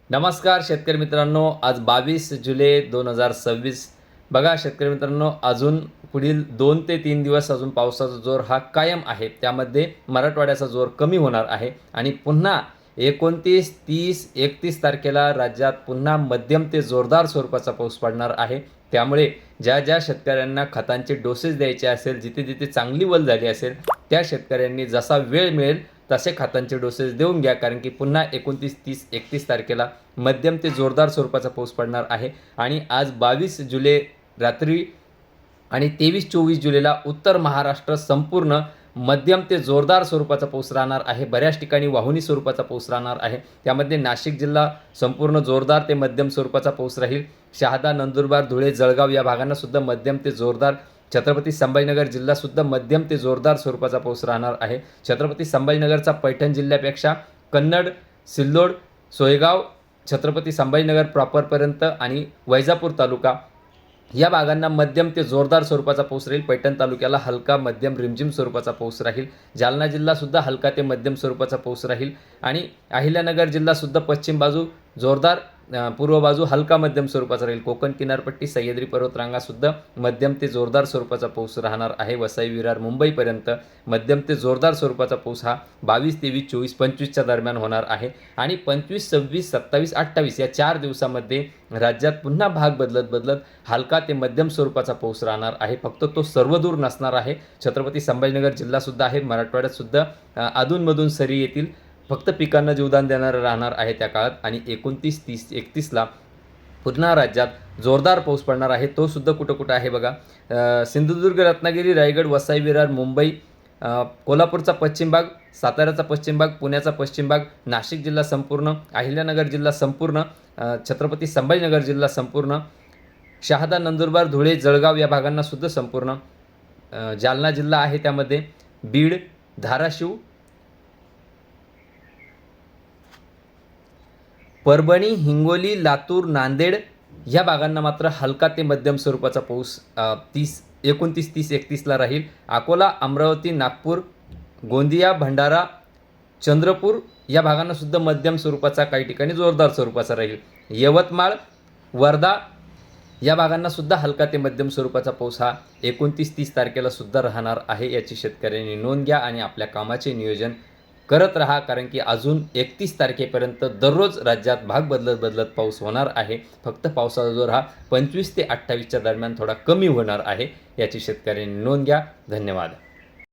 नमस्कार शेतकरी मित्रांनो, आज 22 जुलै 2026. बघा शेतकरी मित्रांनो, अजून पुढील 2 ते 3 दिवस अजून पावसाचा जोर हा कायम आहे. त्यामध्ये मराठवाड्याचा जोर कमी होणार आहे आणि पुन्हा 29, 30, 31 तारखेला राज्यात पुन्हा मध्यम ते जोरदार स्वरूपाचा पाऊस पडणार आहे. त्यामुळे ज्या ज्या शेतकऱ्यांना खतांचे डोसेस द्यायचे असेल, जिथे जिथे चांगली वल झाली असेल, त्या शेतकऱ्यांनी जसा वेळ मिळेल तसे खतांचे डोसेस देऊन घ्या. कारण की पुन्हा 29, 30, 31 तारखेला मध्यम ते जोरदार स्वरूपाचा पाऊस पडणार आहे. आणि आज 22 जुलै रात्री आणि 23-24 जुलैला उत्तर महाराष्ट्र संपूर्ण मध्यम ते जोरदार स्वरूपाचा पाऊस राहणार आहे. बऱ्याच ठिकाणी वाहुनी स्वरूपाचा पाऊस राहणार आहे. त्यामध्ये नाशिक जिल्हा संपूर्ण जोरदार ते मध्यम स्वरूपाचा पाऊस राहील. शहादा, नंदुरबार, धुळे, जळगाव या भागांना सुद्धा मध्यम ते जोरदार. छत्रपती संभाजीनगर जिल्हासुद्धा मध्यम ते जोरदार स्वरूपाचा पाऊस राहणार आहे. छत्रपती संभाजीनगरचा पैठण जिल्ह्यापेक्षा कन्नड, सिल्लोड, सोयगाव, छत्रपती संभाजीनगर प्रॉपरपर्यंत आणि वैजापूर तालुका या भागांना मध्यम ते जोरदार स्वरूपाचा पाऊस राहील. पैठण तालुक्याला हलका मध्यम रिमझिम स्वरूपाचा पाऊस राहील. जालना जिल्हासुद्धा हलका ते मध्यम स्वरूपाचा पाऊस राहील. आणि अहिल्यानगर जिल्हासुद्धा पश्चिम बाजू जोरदार, पूर्व बाजू हलका मध्यम स्वरूपाचा राहील. कोकण किनारपट्टी, सह्याद्री पर्वतरांगासुद्धा मध्यम ते जोरदार स्वरूपाचा पाऊस राहणार आहे. वसई, विरार, मुंबईपर्यंत मध्यम ते जोरदार स्वरूपाचा पाऊस हा 22, 23, 24, 25च्या दरम्यान होणार आहे. आणि 25, 26, 27, 28 या 4 दिवसामध्ये राज्यात पुन्हा भाग बदलत हलका ते मध्यम स्वरूपाचा पाऊस राहणार आहे. फक्त तो सर्वदूर नसणार आहे. छत्रपती संभाजीनगर जिल्हासुद्धा आहे. मराठवाड्यातसुद्धा अधूनमधून सरी येतील. फक्त पिकांना जीवदान देणारं राहणार आहे त्या काळात. आणि 29, 30, 31ला पुन्हा राज्यात जोरदार पाऊस पडणार आहे. तो सुद्धा कुठं कुठं आहे बघा. सिंधुदुर्ग, रत्नागिरी, रायगड, वसई, विरार, मुंबई, कोल्हापूरचा पश्चिम भाग, साताऱ्याचा पश्चिम भाग, पुण्याचा पश्चिम भाग, नाशिक जिल्हा संपूर्ण, अहिल्यानगर जिल्हा संपूर्ण, छत्रपती संभाजीनगर जिल्हा संपूर्ण, शहादा, नंदुरबार, धुळे, जळगाव या भागांना सुद्धा संपूर्ण, जालना जिल्हा आहे त्यामध्ये, बीड, धाराशिव, परभणी, हिंगोली, लातूर, नांदेड या भागांना मात्र हलका ते मध्यम स्वरूपाचा पाऊस 29, 30, 31ला राहील. अकोला, अमरावती, नागपूर, गोंदिया, भंडारा, चंद्रपूर या भागांना सुद्धा मध्यम स्वरूपाचा, काही ठिकाणी जोरदार स्वरूपाचा राहील. यवतमाळ, वर्धा या भागांना सुद्धा हलका ते मध्यम स्वरूपाचा पाऊस हा 29, 30 तारखेला सुद्धा राहणार आहे. याची शेतकऱ्यांनी नोंद घ्या आणि आपल्या कामाचे नियोजन करत राहा. कारण की अजून 31 तारखेपर्यंत दररोज राज्यात भाग बदलत पाऊस होणार आहे. फक्त पावसाचा जोर हा 25 ते 28च्या दरम्यान थोडा कमी होणार आहे. याची शेतकऱ्यांनी नोंद घ्या. धन्यवाद.